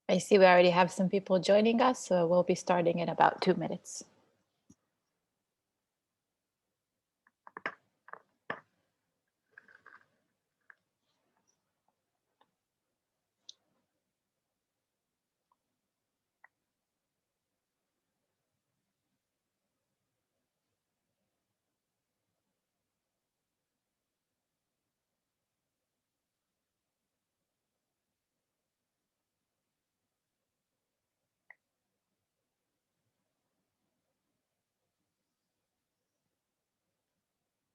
I see we already have some people joining us, so we'll be starting in about 2 minutes.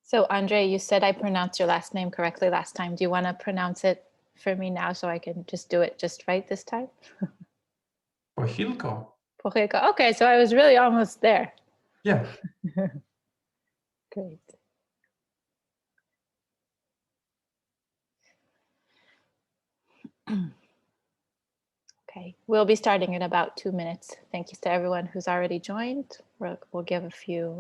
So Andrey, you said I pronounced your last name correctly last time. Do you want to pronounce it for me now so I can just do it just right this time? Pokhilko. Pokhilko. Okay, so I was really almost there. Yeah. Great. Okay, we'll be starting in about 2 minutes. Thank you to everyone who's already joined. We'll give a few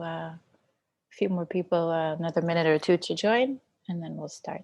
more people another minute or two to join, and then we'll start.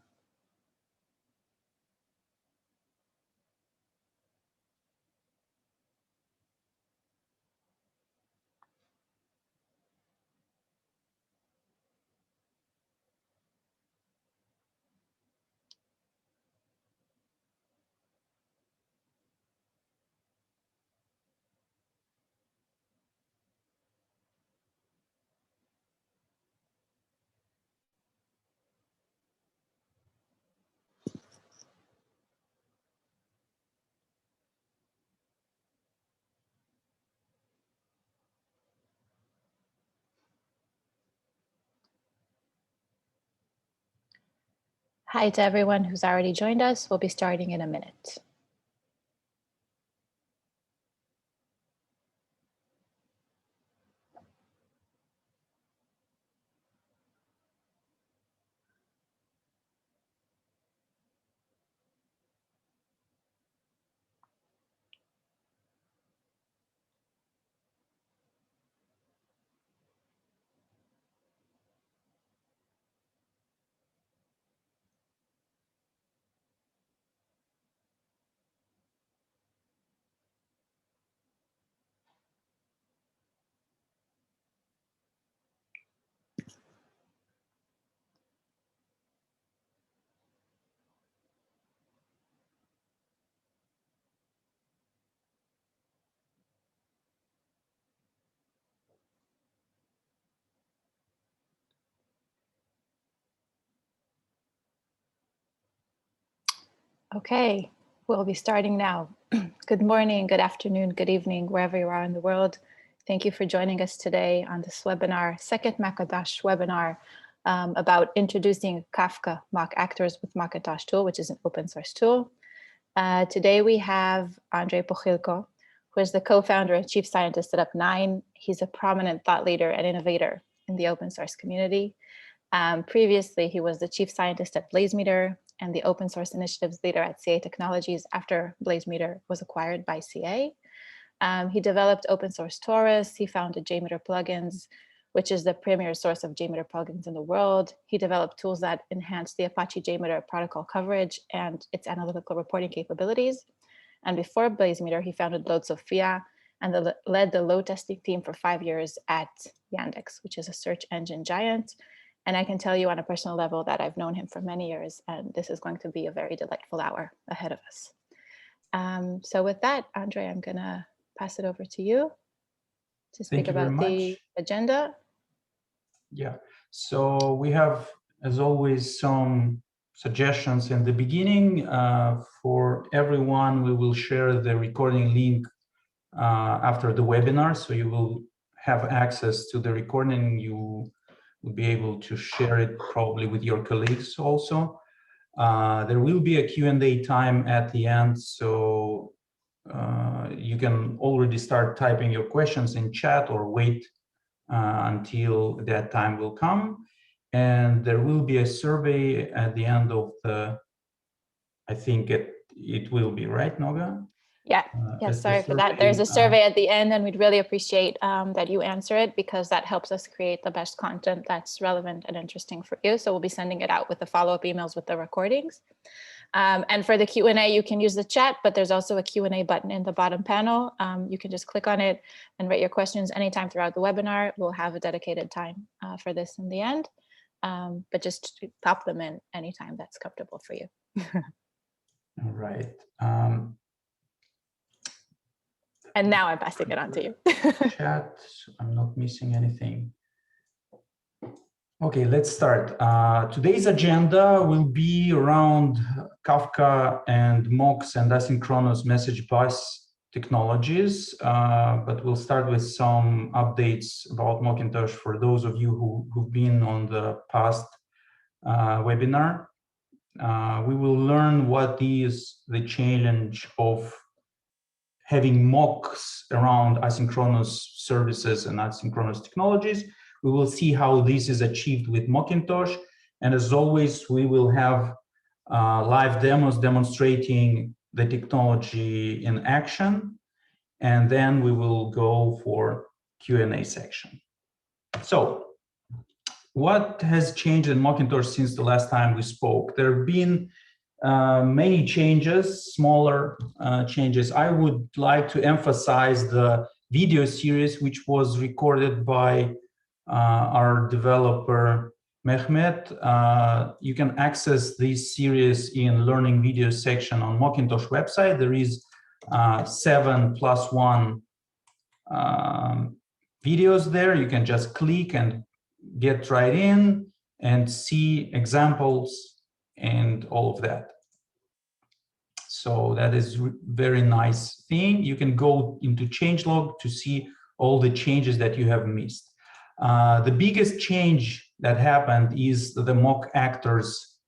Hi to everyone who's already joined us. We'll be starting in a minute. Okay, we'll be starting now. Good morning, good afternoon, good evening, wherever you are in the world. Thank you for joining us today on this webinar, second Mockintosh webinar about introducing Kafka mock actors with Mockintosh tool, which is an open source tool. Today we have Andrey Pokhilko, who is the co-founder and chief scientist at Up9. He's a prominent thought leader and innovator in the open source community. Previously, he was the chief scientist at Blazemeter and the open source initiatives leader at CA Technologies after Blazemeter was acquired by CA. He developed open source Taurus. He founded JMeter plugins, which is the premier source of JMeter plugins in the world. He developed tools that enhance the Apache JMeter protocol coverage and its analytical reporting capabilities. And before Blazemeter, he founded Load Sophia and led the load testing team for 5 years at Yandex, which is a search engine giant. And I can tell you on a personal level that I've known him for many years, and this is going to be a very delightful hour ahead of us. So with that, Andrey, I'm gonna pass it over to you to speak about the agenda. Yeah, so we have, as always, some suggestions in the beginning. For everyone, we will share the recording link after the webinar, so you will have access to the recording. You will be able to share it probably with your colleagues also. There will be a Q&A time at the end, so you can already start typing your questions in chat or wait until that time will come. And there will be a survey at the end of the, I think it will be, right, Noga? Yeah, sorry for that. There's a survey at the end, and we'd really appreciate that you answer it, because that helps us create the best content that's relevant and interesting for you. So we'll be sending it out with the follow-up emails with the recordings. And for the Q&A, you can use the chat, but there's also a Q&A button in the bottom panel. You can just click on it and write your questions anytime throughout the webinar. We'll have a dedicated time for this in the end, but just pop them in anytime that's comfortable for you. All right. And now I'm passing it on to you. Chat, I'm not missing anything. Okay, let's start. Today's agenda will be around Kafka and MOX and asynchronous message bus technologies, but we'll start with some updates about Mockintosh for those of you who've been on the past webinar. We will learn what is the challenge of having mocks around asynchronous services and asynchronous technologies. We will see how this is achieved with Mockintosh. And as always, we will have live demos demonstrating the technology in action. And then we will go for Q&A section. So what has changed in Mockintosh since the last time we spoke? There have been many changes, smaller changes. I would like to emphasize the video series, which was recorded by our developer, Mehmet. You can access this series in Learning Videos section on Mockintosh website. There is 7+1 videos there. You can just click and get right in and see examples and all of that. So that is very nice thing. You can go into changelog to see all the changes that you have missed. The biggest change that happened is the mock actors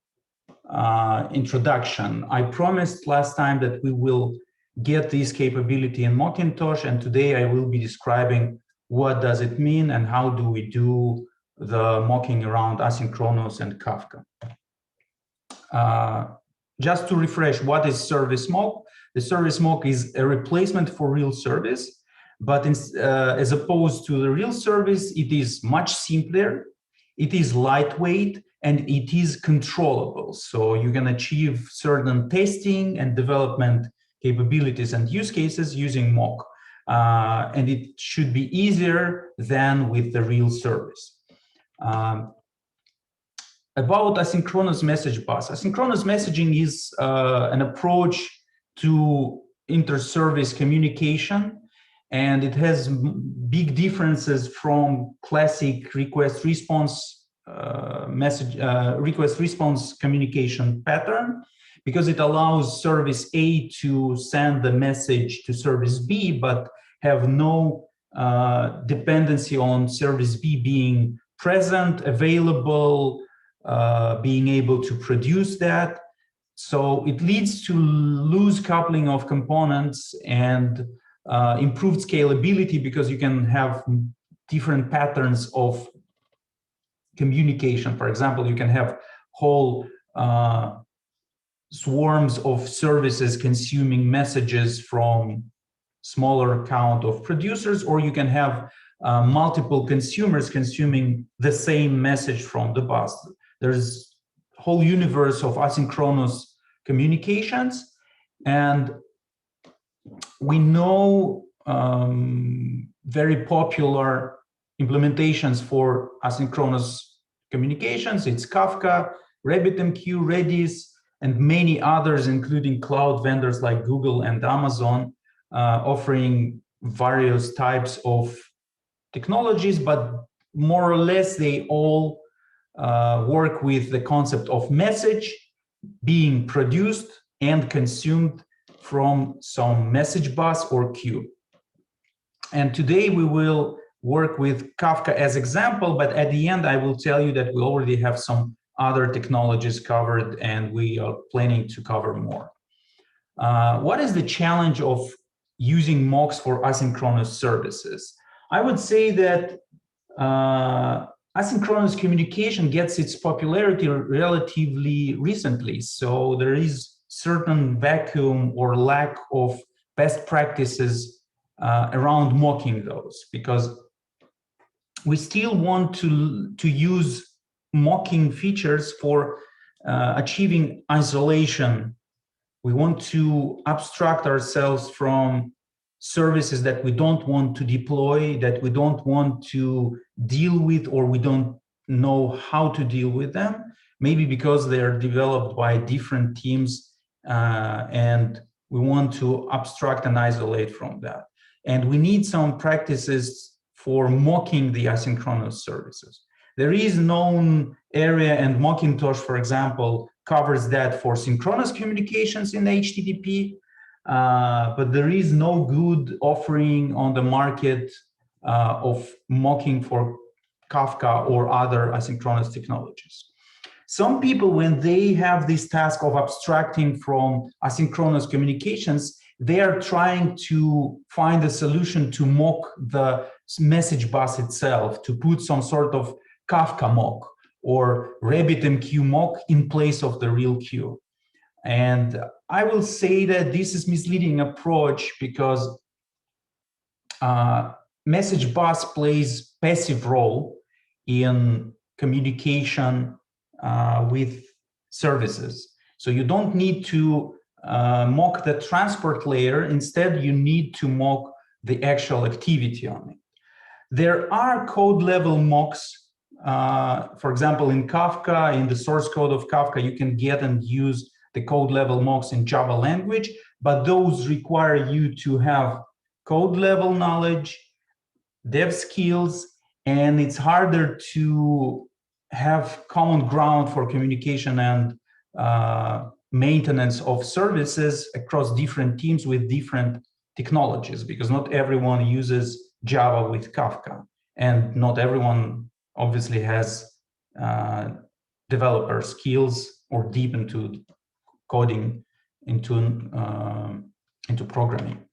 introduction. I promised last time that we will get this capability in Mockintosh, and today I will be describing what does it mean and how do we do the mocking around asynchronous and Kafka. Just to refresh, what is service mock? The service mock is a replacement for real service, but as opposed to the real service, it is much simpler, it is lightweight, and it is controllable. So you can achieve certain testing and development capabilities and use cases using mock. And it should be easier than with the real service. About asynchronous message bus. Asynchronous messaging is an approach to inter-service communication, and it has big differences from classic request-response request-response communication pattern, because it allows service A to send the message to service B, but have no dependency on service B being present, available, being able to produce that. So it leads to loose coupling of components and improved scalability, because you can have different patterns of communication. For example, you can have whole swarms of services consuming messages from smaller count of producers, or you can have multiple consumers consuming the same message from the bus. There's a whole universe of asynchronous communications, and we know very popular implementations for asynchronous communications. It's Kafka, RabbitMQ, Redis, and many others, including cloud vendors like Google and Amazon, offering various types of technologies, but more or less they all work with the concept of message being produced and consumed from some message bus or queue. And today we will work with Kafka as example, but at the end I will tell you that we already have some other technologies covered and we are planning to cover more. What is the challenge of using mocks for asynchronous services? I would say that asynchronous communication gets its popularity relatively recently. So there is certain vacuum or lack of best practices around mocking those, because we still want to use mocking features for achieving isolation We want to abstract ourselves from services that we don't want to deploy, that we don't want to deal with, or we don't know how to deal with them, maybe because they are developed by different teams, and we want to abstract and isolate from that. And we need some practices for mocking the asynchronous services. There is known area, and Mockintosh, for example, covers that for synchronous communications in HTTP, but there is no good offering on the market of mocking for Kafka or other asynchronous technologies. Some people, when they have this task of abstracting from asynchronous communications, they are trying to find a solution to mock the message bus itself, to put some sort of Kafka mock or RabbitMQ mock in place of the real queue. And I will say that this is misleading approach because message bus plays passive role in communication with services. So you don't need to mock the transport layer. Instead, you need to mock the actual activity on it. There are code level mocks. For example, in Kafka, in the source code of Kafka, you can get and use the code level mocks in Java language, but those require you to have code level knowledge, dev skills, and it's harder to have common ground for communication and maintenance of services across different teams with different technologies, because not everyone uses Java with Kafka, and not everyone obviously has developer skills or deep into coding, into programming.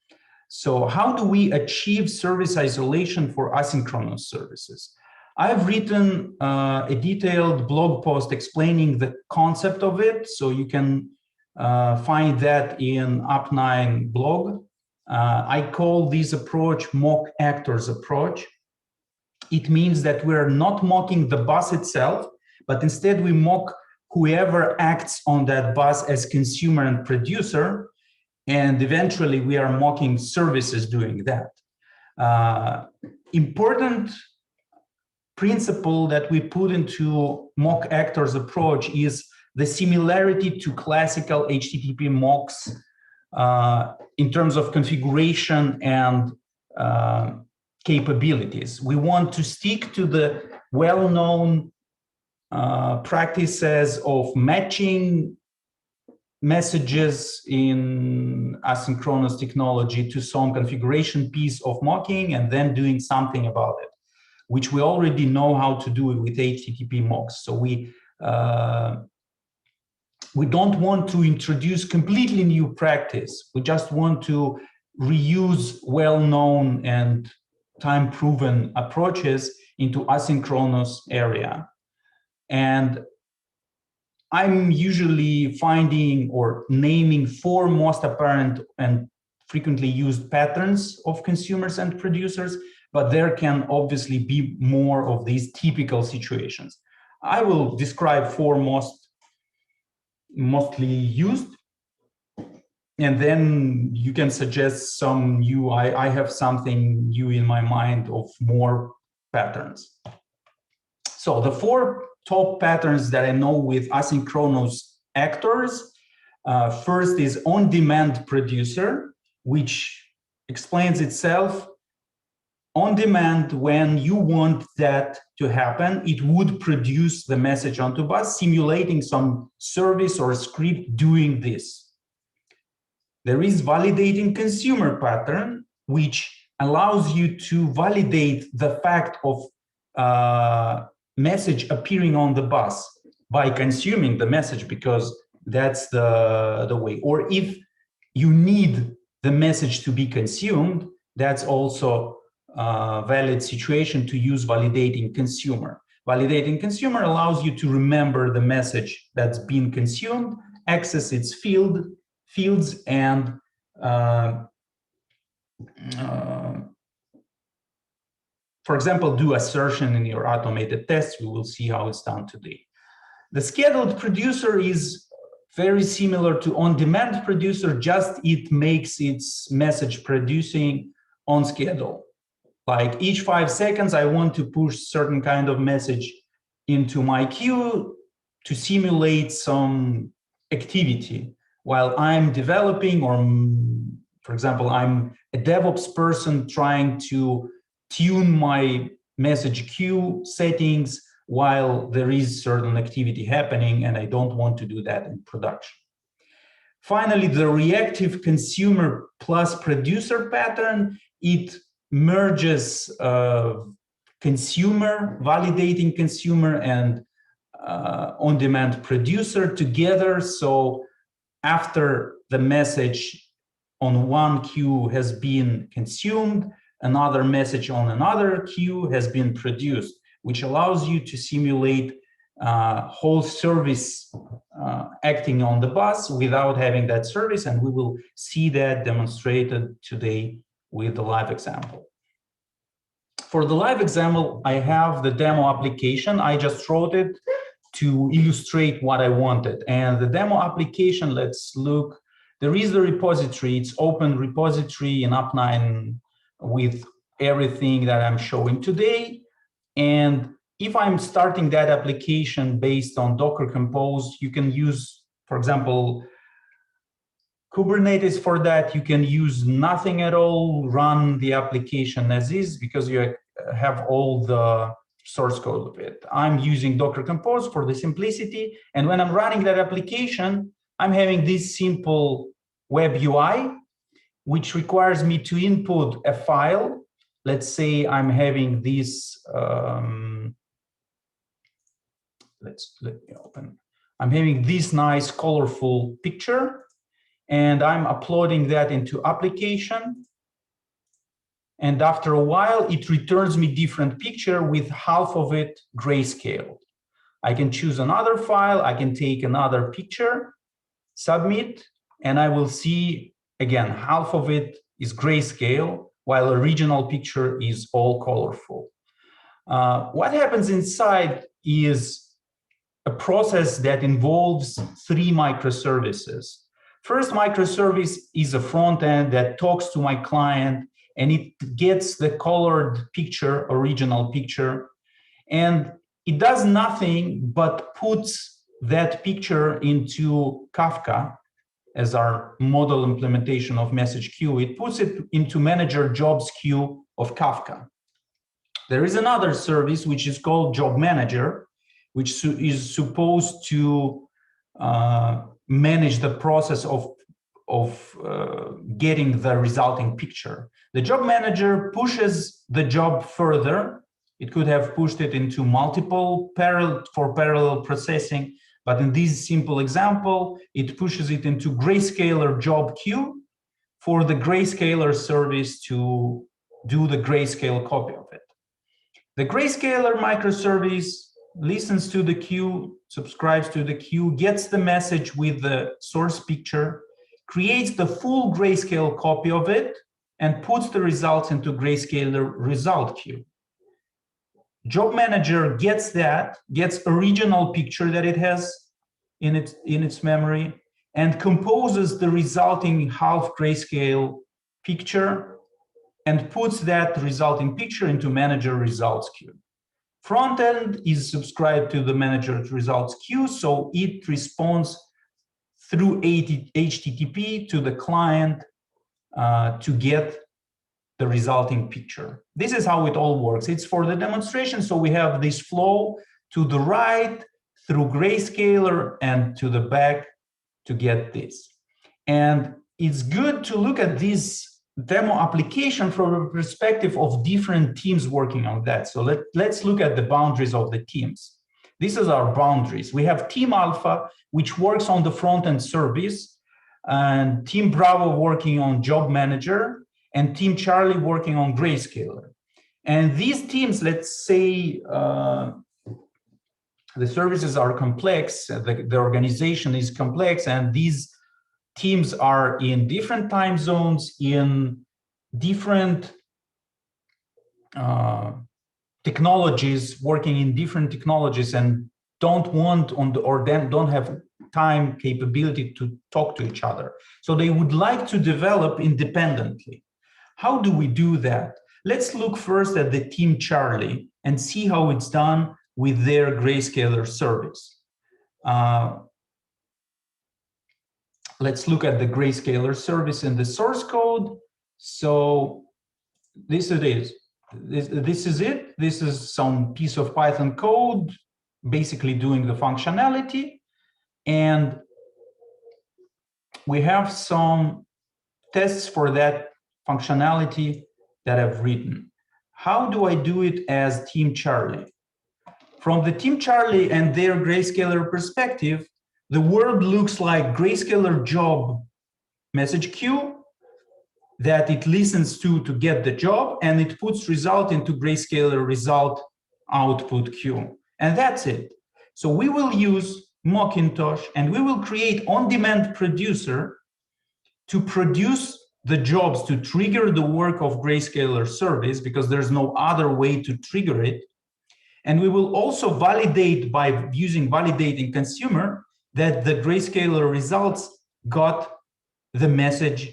So how do we achieve service isolation for asynchronous services? I've written a detailed blog post explaining the concept of it, so you can find that in Up9 blog. I call this approach mock actors approach. It means that we're not mocking the bus itself, but instead we mock whoever acts on that bus as consumer and producer, and eventually we are mocking services doing that. Important principle that we put into mock actors approach is the similarity to classical HTTP mocks in terms of configuration and capabilities. We want to stick to the well-known practices of matching messages in asynchronous technology to some configuration piece of mocking and then doing something about it, which we already know how to do with HTTP mocks. So we don't want to introduce completely new practice. We just want to reuse well-known and time-proven approaches into asynchronous area. And I'm usually finding or naming 4 most apparent and frequently used patterns of consumers and producers, but there can obviously be more of these typical situations. I will describe 4 mostly used, and then you can suggest some new. I have something new in my mind of more patterns. So the 4 top patterns that I know with asynchronous actors. First is on-demand producer, which explains itself. On demand, when you want that to happen, it would produce the message onto bus, simulating some service or script doing this. There is validating consumer pattern, which allows you to validate the fact of message appearing on the bus by consuming the message, because that's the way. Or if you need the message to be consumed, that's also a valid situation to use validating consumer. Validating consumer allows you to remember the message that's been consumed, access its fields, and for example, do assertion in your automated tests. We will see how it's done today. The scheduled producer is very similar to on-demand producer, just it makes its message producing on schedule. Like each 5 seconds, I want to push certain kind of message into my queue to simulate some activity while I'm developing, or for example, I'm a DevOps person trying to tune my message queue settings while there is certain activity happening, and I don't want to do that in production. Finally, the reactive consumer plus producer pattern, it merges consumer, validating consumer, and on-demand producer together. So after the message on one queue has been consumed, another message on another queue has been produced, which allows you to simulate whole service acting on the bus without having that service. And we will see that demonstrated today with the live example. For the live example, I have the demo application. I just wrote it to illustrate what I wanted. And the demo application, let's look. There is the repository. It's open repository in Up9 with everything that I'm showing today. And if I'm starting that application based on Docker Compose, you can use, for example, Kubernetes for that. You can use nothing at all, run the application as is, because you have all the source code of it. I'm using Docker Compose for the simplicity. And when I'm running that application, I'm having this simple web UI, which requires me to input a file. Let's say I'm having this, let me open. I'm having this nice colorful picture, and I'm uploading that into application. And after a while, it returns me different picture with half of it grayscale. I can choose another file, I can take another picture, submit, and I will see, again, half of it is grayscale, while the original picture is all colorful. What happens inside is a process that involves 3 microservices. First microservice is a front end that talks to my client, and it gets the colored picture, original picture, and it does nothing but puts that picture into Kafka as our model implementation of message queue. It puts it into manager jobs queue of Kafka. There is another service which is called job manager, which is supposed to manage the process of getting the resulting picture. The job manager pushes the job further. It could have pushed it into multiple parallel processing, but in this simple example, it pushes it into grayscaler job queue for the grayscaler service to do the grayscale copy of it. The grayscaler microservice listens to the queue, subscribes to the queue, gets the message with the source picture, creates the full grayscale copy of it, and puts the results into grayscaler result queue. Job manager gets that, gets original picture that it has in its memory, and composes the resulting half grayscale picture and puts that resulting picture into manager results queue. Front end is subscribed to the manager results queue, so it responds through HTTP to the client to get the resulting picture. This is how it all works. It's for the demonstration, so we have this flow to the right through grayscaler and to the back to get this. And it's good to look at this demo application from a perspective of different teams working on that. So let's look at the boundaries of the teams. This is our boundaries. We have Team Alpha, which works on the front-end service, and Team Bravo working on Job Manager, and Team Charlie working on Grayscaler. And these teams, let's say, the services are complex, the organization is complex, and these teams are in different time zones, in different technologies, working in different technologies, and don't want don't have real-time capability to talk to each other. So they would like to develop independently. How do we do that? Let's look first at the Team Charlie and see how it's done with their Grayscaler service. Let's look at the Grayscaler service in the source code. So this it is. This is it. This is some piece of Python code, basically doing the functionality. And we have some tests for that functionality that I've written. How do I do it as Team Charlie? From the Team Charlie and their Grayscaler perspective, the world looks like Grayscaler job message queue that it listens to get the job, and it puts result into Grayscaler result output queue. And that's it. So we will use Mockintosh and we will create on-demand producer to produce the jobs to trigger the work of Grayscaler service, because there's no other way to trigger it. And we will also validate by using validating consumer that the Grayscaler results got the message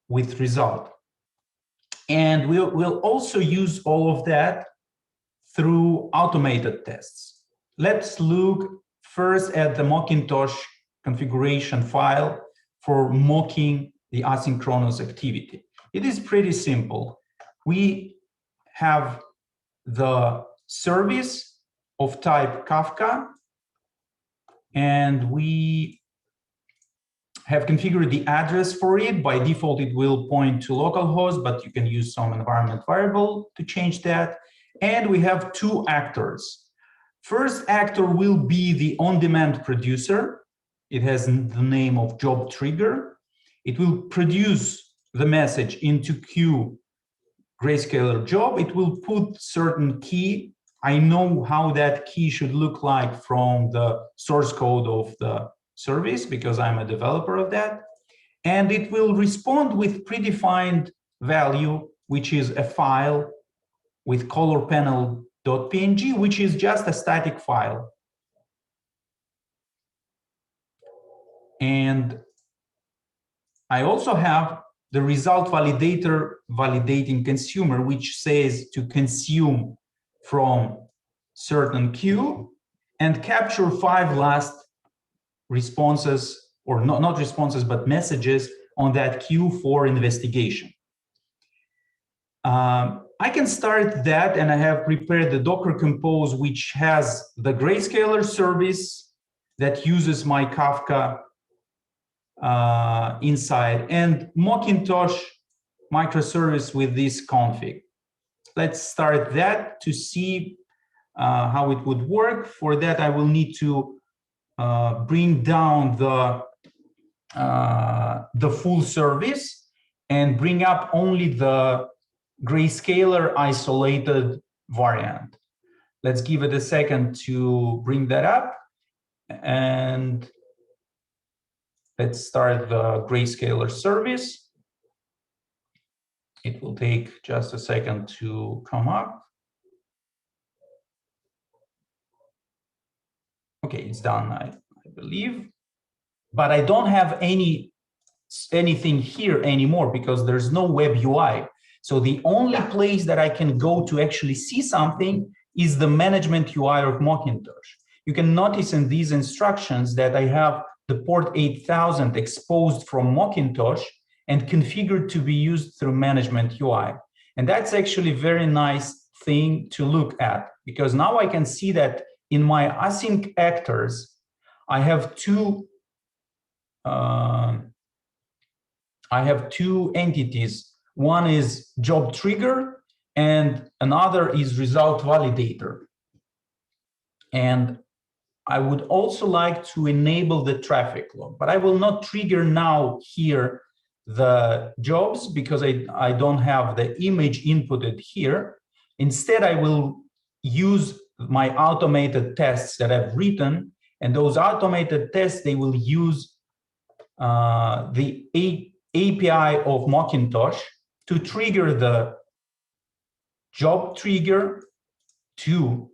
with result. And we'll also use all of that through automated tests. Let's look first at the Mockintosh configuration file for mocking the asynchronous activity. It is pretty simple. We have the service of type Kafka, and we have configured the address for it. By default, it will point to localhost, but you can use some environment variable to change that. And we have two actors. First actor will be the on-demand producer. It has the name of job trigger. It will produce the message into queue Grayscaler job. It will put certain key. I know how that key should look like from the source code of the service because I'm a developer of that. And it will respond with predefined value, which is a file with color panel.png, which is just a static file. And I also have the result validator validating consumer, which says to consume from certain queue and capture 5 last responses, or not responses, but messages on that queue for investigation. I can start that, and I have prepared the Docker Compose, which has the Grayscaler service that uses my Kafka inside, and Mockintosh microservice with this config. Let's start that to see how it would work. For that, I will need to bring down the full service and bring up only the Grayscaler isolated variant. Let's give it a second to bring that up, and let's start the Grayscaler service. It will take just a second to come up. Okay, it's done, I believe. But I don't have anything here anymore because there's no web UI. So the only place that I can go to actually see something is the management UI of Mockintosh. You can notice in these instructions that I have the port 8000 exposed from Mockintosh and configured to be used through management UI. And that's actually a very nice thing to look at, because now I can see that in my async actors, I have two entities. One is job trigger and another is result validator. And I would also like to enable the traffic log, but I will not trigger now here the jobs because I don't have the image inputted here. Instead, I will use my automated tests that I've written, and those automated tests, they will use the API of Mockintosh to trigger the job trigger to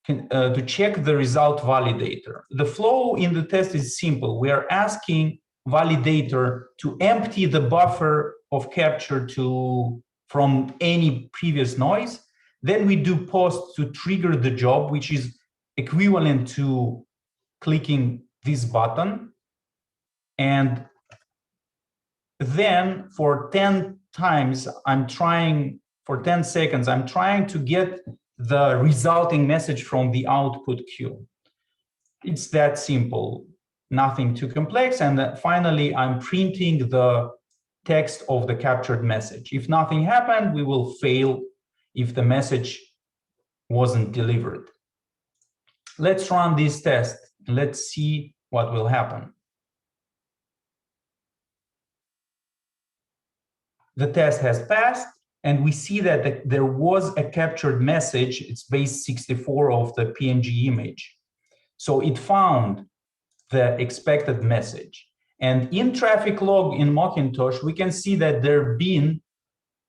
to check the result validator. The flow in the test is simple. We are asking validator to empty the buffer of capture from any previous noise. Then we do post to trigger the job, which is equivalent to clicking this button. And then for 10 times, for 10 seconds, I'm trying to get the resulting message from the output queue. It's that simple, nothing too complex. And finally, I'm printing the text of the captured message. If nothing happened, we will fail if the message wasn't delivered. Let's run this test. Let's see what will happen. The test has passed, and we see that there was a captured message. It's base 64 of the PNG image. So it found the expected message. And in traffic log in Mockintosh, we can see that there been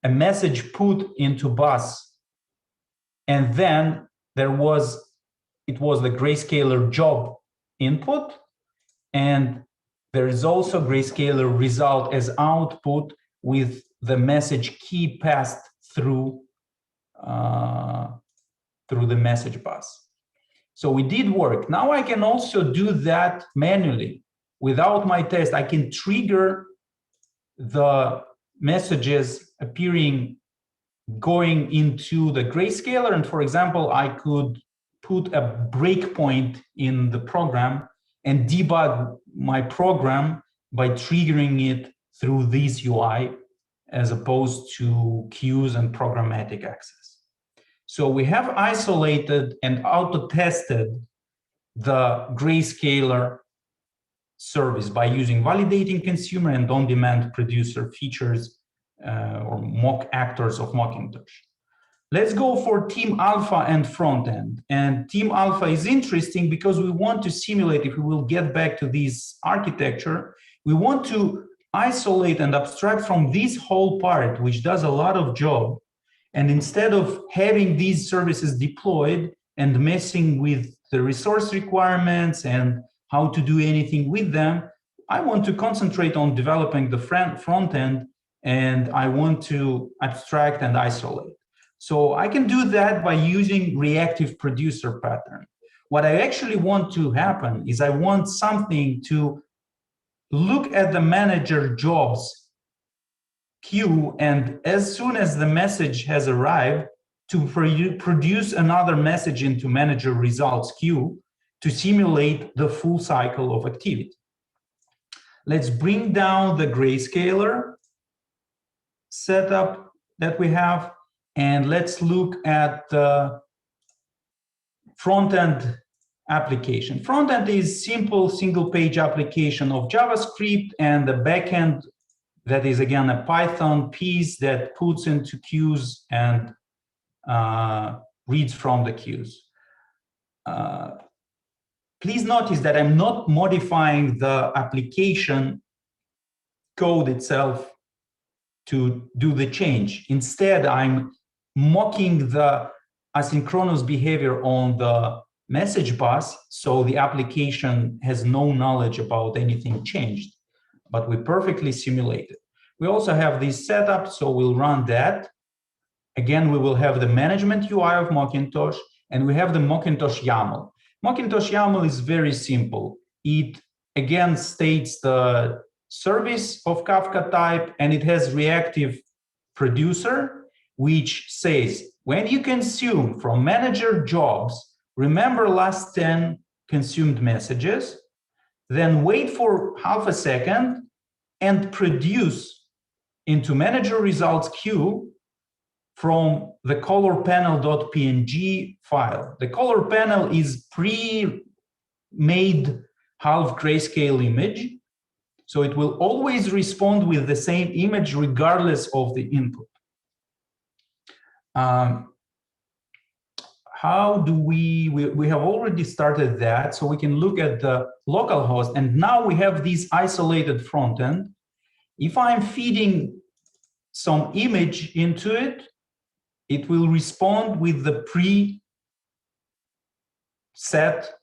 a message put into bus. And then it was the grayscaler job input. And there is also grayscaler result as output with the message key passed through the message bus. So we did work. Now I can also do that manually. Without my test, I can trigger the messages appearing going into the grayscaler. And for example, I could put a breakpoint in the program and debug my program by triggering it through this UI as opposed to queues and programmatic access. So we have isolated and auto-tested the grayscaler service by using validating consumer and on-demand producer features or mock actors of Mockintosh. Let's go for Team Alpha and front end. And Team Alpha is interesting because we want to simulate, if we will get back to this architecture, we want to isolate and abstract from this whole part, which does a lot of job. And instead of having these services deployed and messing with the resource requirements and how to do anything with them, I want to concentrate on developing the front end, and I want to abstract and isolate. So I can do that by using reactive producer pattern. What I actually want to happen is I want something to look at the manager jobs queue, and as soon as the message has arrived, to produce another message into manager results queue to simulate the full cycle of activity. Let's bring down the grayscaler setup that we have, and let's look at the front-end application. Front-end is simple single-page application of JavaScript, and the backend that is again a Python piece that puts into queues and reads from the queues. Please notice that I'm not modifying the application code itself to do the change. Instead, I'm mocking the asynchronous behavior on the message bus, so the application has no knowledge about anything changed, but we perfectly simulate it. We also have this setup, so we'll run that. Again, we will have the management UI of Mockintosh, and we have the Mockintosh YAML. Mockintosh YAML is very simple. It again states the service of Kafka type, and it has reactive producer, which says, when you consume from manager jobs, remember last 10 consumed messages, then wait for half a second and produce into manager results queue from the color panel.png file. The color panel is pre-made half grayscale image, so it will always respond with the same image regardless of the input. How do we have already started that, so we can look at the local host, and now we have this isolated front end. If I'm feeding some image into it, it will respond with the set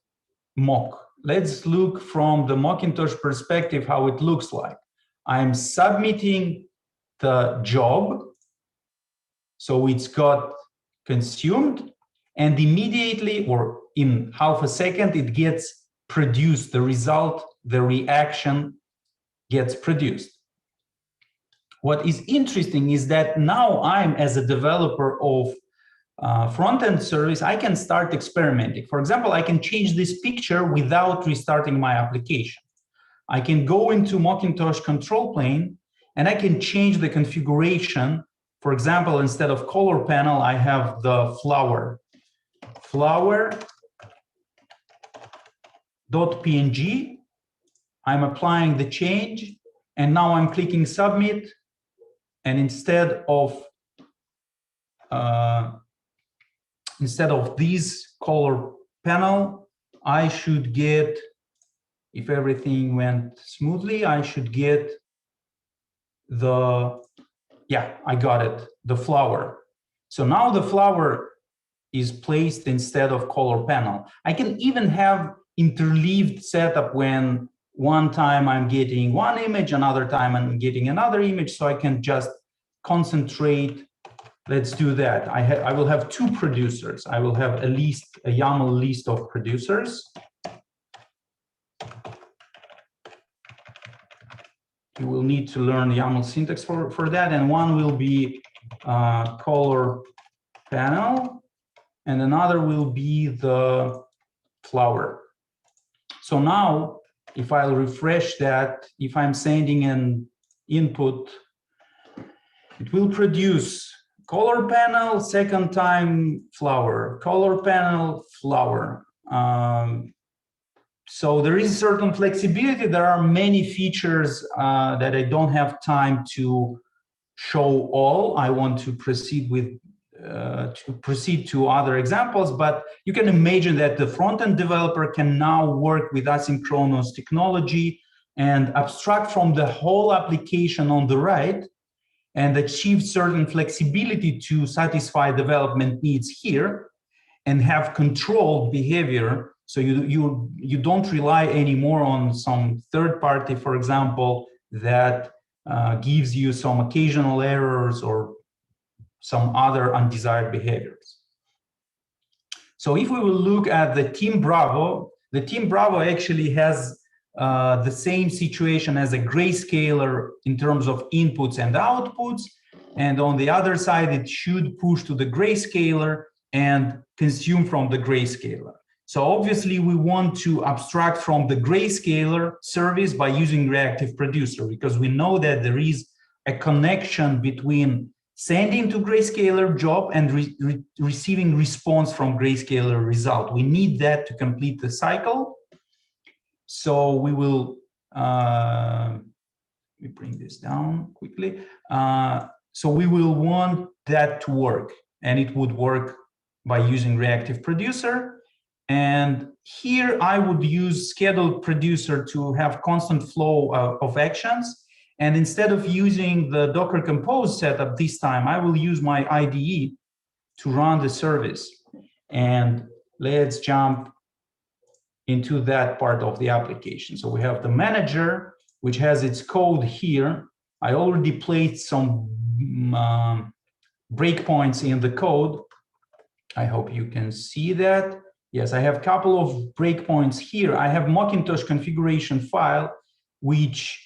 mock. Let's look from the Mockintosh perspective how it looks like. I'm submitting the job, so it's got consumed, and immediately, or in half a second, it gets produced. The result, the reaction gets produced. What is interesting is that now I'm, as a developer of front-end service, I can start experimenting. For example, I can change this picture without restarting my application. I can go into Mockintosh control plane and I can change the configuration. For example, instead of color panel, I have the flower.png. I'm applying the change, and now I'm clicking submit. And instead of this color panel, I should get, if everything went smoothly, I should get the, yeah, I got it, the flower. So now the flower is placed instead of color panel. I can even have interleaved setup when one time I'm getting one image, another time I'm getting another image, so I can just concentrate. Let's do that. I will have two producers. I will have a YAML list of producers. You will need to learn YAML syntax for that, and one will be color panel, and another will be the flower. So now, if I'll refresh that, if I'm sending an input, it will produce color panel, second time flower, color panel, flower. So there is certain flexibility. There are many features that I don't have time to show all. I want to proceed to other examples, but you can imagine that the front-end developer can now work with asynchronous technology and abstract from the whole application on the right and achieve certain flexibility to satisfy development needs here and have controlled behavior. So you don't rely anymore on some third party, for example, that gives you some occasional errors or some other undesired behaviors. So if we will look at the Team Bravo actually has the same situation as a grayscaler in terms of inputs and outputs. And on the other side, it should push to the grayscaler and consume from the grayscaler. So obviously we want to abstract from the grayscaler service by using reactive producer, because we know that there is a connection between sending to grayscaler job and receiving response from grayscaler result. We need that to complete the cycle. So we will, let me bring this down quickly. So we will want that to work, and it would work by using reactive producer. And here I would use scheduled producer to have constant flow of actions. And instead of using the Docker Compose setup this time, I will use my IDE to run the service. And let's jump into that part of the application. So we have the manager, which has its code here. I already placed some breakpoints in the code. I hope you can see that. Yes, I have a couple of breakpoints here. I have Mockintosh configuration file, which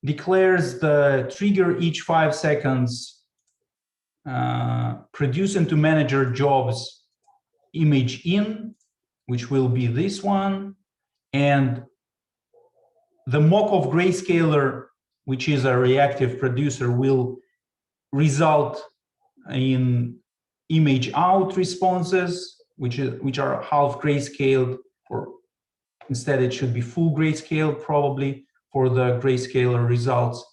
declares the trigger each 5 seconds, produce into manager jobs image in, which will be this one, and the mock of grayscaler, which is a reactive producer, will result in image out responses, which are half grayscaled, or instead it should be full grayscale probably for the grayscaler results.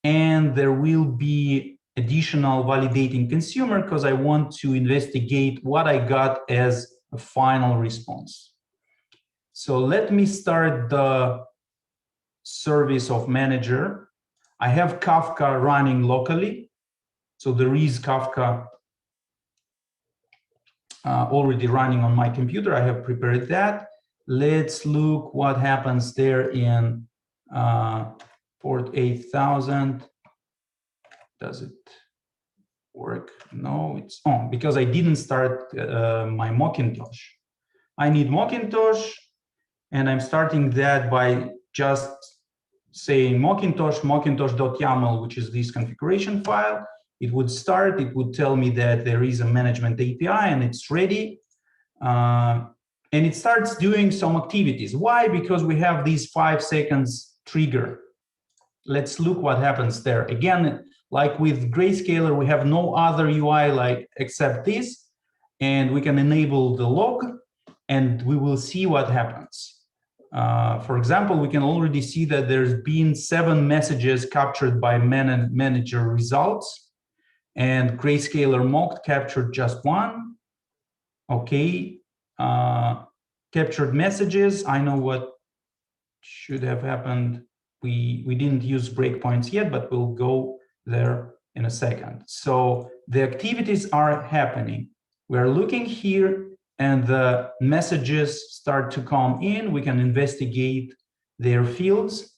And there will be additional validating consumer because I want to investigate what I got as a final response. So let me start the service of manager. I have Kafka running locally. So there is Kafka already running on my computer. I have prepared that. Let's look what happens there in port 8000. Does it work? No, it's on because I didn't start my Mockintosh. I need Mockintosh, and I'm starting that by just saying mockintosh.yaml, which is this configuration file. It would start, it would tell me that there is a management API and it's ready. And it starts doing some activities. Why? Because we have these 5 seconds trigger. Let's look what happens there. Again, like with Grayscaler, we have no other UI like except this, and we can enable the log, and we will see what happens. For example, we can already see that there's been 7 messages captured by manager results, and Grayscaler mocked captured just 1. Okay, captured messages. I know what should have happened. We didn't use breakpoints yet, but we'll go there in a second. So the activities are happening. We're looking here, and the messages start to come in. We can investigate their fields,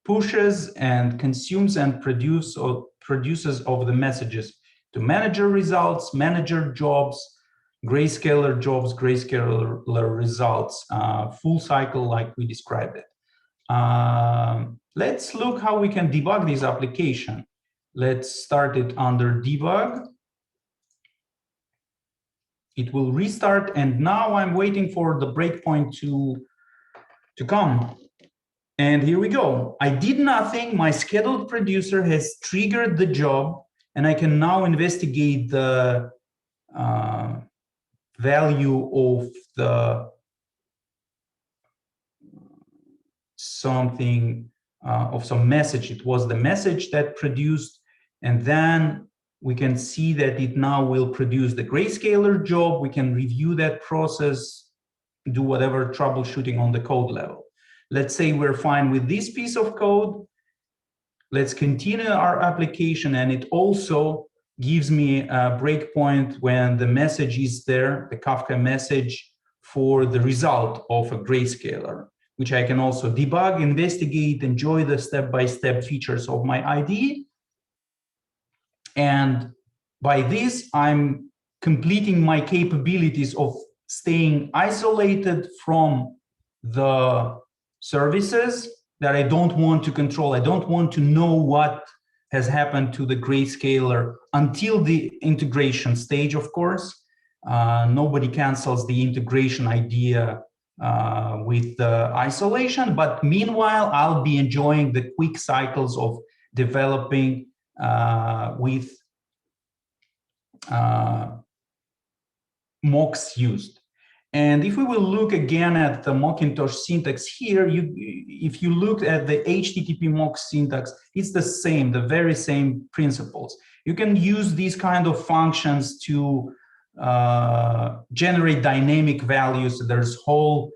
pushes and consumes and produces of the messages to manager results, manager jobs, Grayscaler jobs, Grayscaler results, full cycle like we described it. Let's look how we can debug this application. Let's start it under debug. It will restart, and now I'm waiting for the breakpoint to come. And here we go. I did nothing. My scheduled producer has triggered the job, and I can now investigate the value of the something of some message. It was the message that produced, and then we can see that it now will produce the Grayscaler job. We can review that process, do whatever troubleshooting on the code level. Let's say we're fine with this piece of code. Let's continue our application, and it also gives me a breakpoint when the message is there, the Kafka message for the result of a Grayscaler, which I can also debug, investigate, enjoy the step-by-step features of my IDE. And by this, I'm completing my capabilities of staying isolated from the services that I don't want to control. I don't want to know what has happened to the Grayscaler until the integration stage, of course. Nobody cancels the integration idea with the isolation, but meanwhile, I'll be enjoying the quick cycles of developing with mocks used. And if we will look again at the Mockintosh syntax here, if you look at the HTTP mock syntax, it's the same, the very same principles. You can use these kind of functions to generate dynamic values. There's whole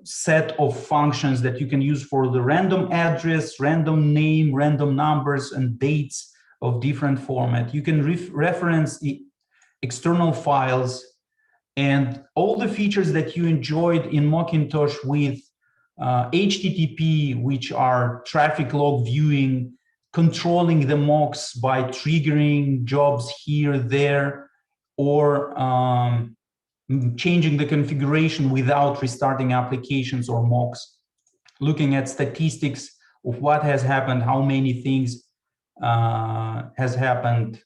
set of functions that you can use for the random address, random name, random numbers, and dates of different format. You can reference the external files, and all the features that you enjoyed in Mockintosh with HTTP, which are traffic log viewing, controlling the mocks by triggering jobs here, there, or changing the configuration without restarting applications or mocks, looking at statistics of what has happened, how many things has happened.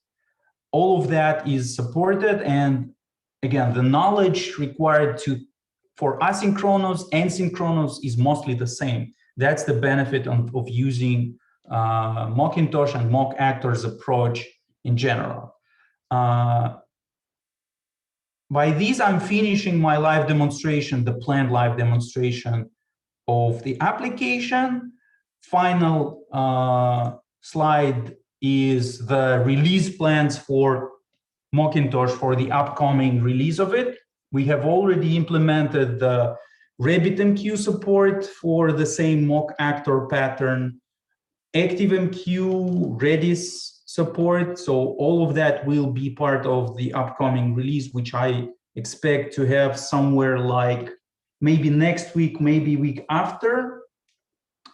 All of that is supported, and again, the knowledge required for asynchronous and synchronous is mostly the same. That's the benefit of using Mockintosh and mock actors approach in general. By this, I'm finishing my live demonstration, the planned live demonstration of the application. Final slide is the release plans for Mockintosh for the upcoming release of it. We have already implemented the RabbitMQ support for the same mock actor pattern, ActiveMQ, Redis support. So all of that will be part of the upcoming release, which I expect to have somewhere like maybe next week, maybe week after.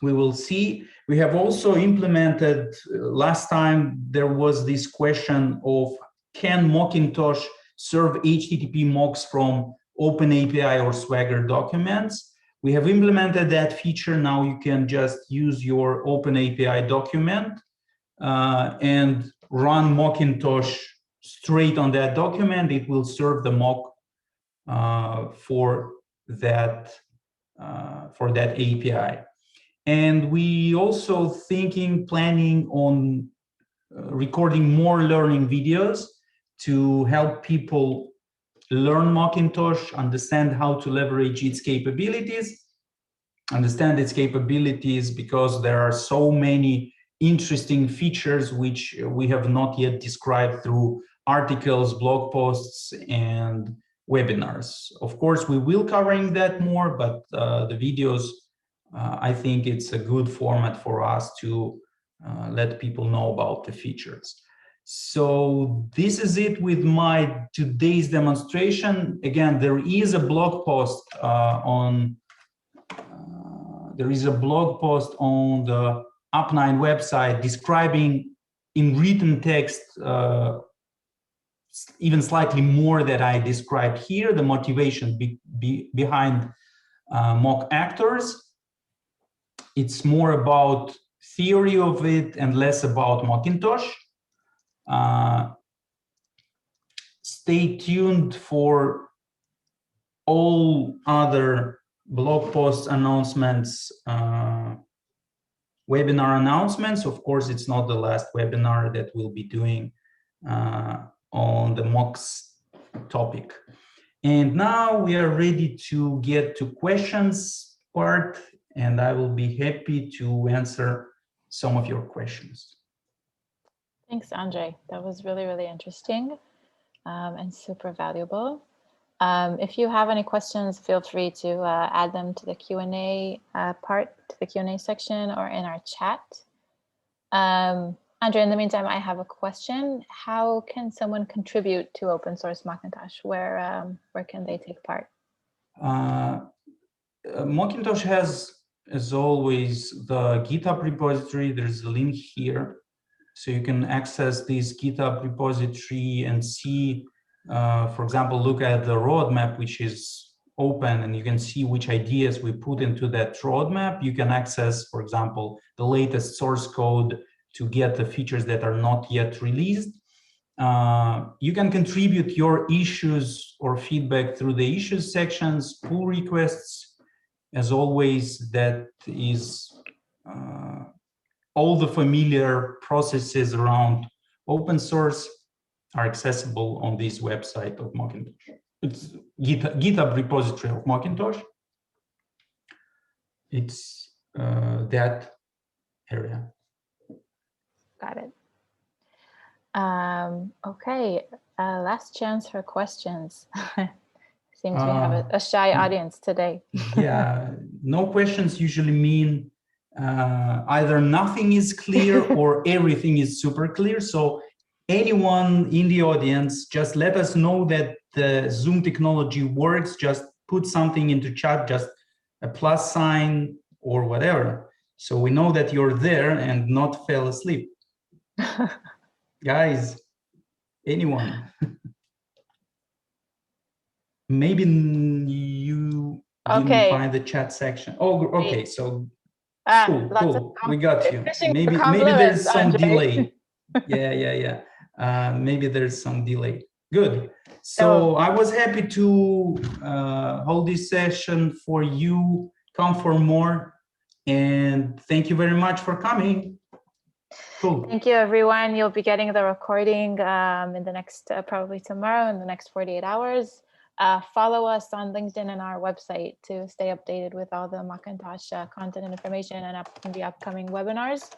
We will see. We have also implemented, last time there was this question of, can Mockintosh serve HTTP mocks from OpenAPI or Swagger documents? We have implemented that feature. Now you can just use your OpenAPI document and run Mockintosh straight on that document. It will serve the mock for that API. And we also planning on recording more learning videos to help people learn Mockintosh, understand how to leverage its capabilities, because there are so many interesting features which we have not yet described through articles, blog posts, and webinars. Of course, we will covering that more, but the videos, I think it's a good format for us to let people know about the features. So this is it with my today's demonstration. Again, there is a blog post on the Up9 website describing in written text even slightly more that I described here, the motivation behind mock actors. It's more about theory of it and less about Mockintosh. Stay tuned for all other blog posts, announcements, webinar announcements. Of course, it's not the last webinar that we'll be doing on the mocks topic. And now we are ready to get to questions part, and I will be happy to answer some of your questions. Thanks, Andrey. That was really, really interesting and super valuable. If you have any questions, feel free to add them to the Q&A part, to the Q&A section, or in our chat. Andrey, in the meantime, I have a question. How can someone contribute to open source Mockintosh? Where can they take part? Mockintosh has, as always, the GitHub repository. There's a link here. So you can access this GitHub repository and see, for example, look at the roadmap, which is open, and you can see which ideas we put into that roadmap. You can access, for example, the latest source code to get the features that are not yet released. You can contribute your issues or feedback through the issues sections, pull requests. As always, that is all the familiar processes around open source are accessible on this website of Mockintosh. It's GitHub repository of Mockintosh. It's that area. Got it. Okay, last chance for questions. Seems we have a shy audience today. Yeah, no questions usually mean either nothing is clear or everything is super clear. So anyone in the audience, just let us know that the Zoom technology works. Just put something into chat, just a plus sign or whatever. So we know that you're there and not fell asleep. Guys, anyone? Maybe you didn't find the chat section. Oh, okay. So cool. We got you. Maybe there's some delay. Yeah. Maybe there's some delay. Good. So I was happy to hold this session for you. Come for more. And thank you very much for coming. Cool. Thank you, everyone. You'll be getting the recording in the next, probably tomorrow, in the next 48 hours. Follow us on LinkedIn and our website to stay updated with all the Mockintosh content and information and the upcoming webinars.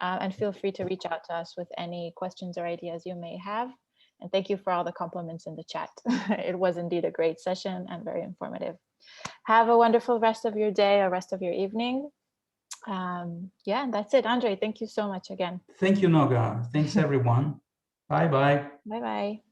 And feel free to reach out to us with any questions or ideas you may have. And thank you for all the compliments in the chat. It was indeed a great session and very informative. Have a wonderful rest of your day or rest of your evening. Yeah, that's it. Andrey, thank you so much again. Thank you, Noga. Thanks, everyone. Bye-bye. Bye-bye.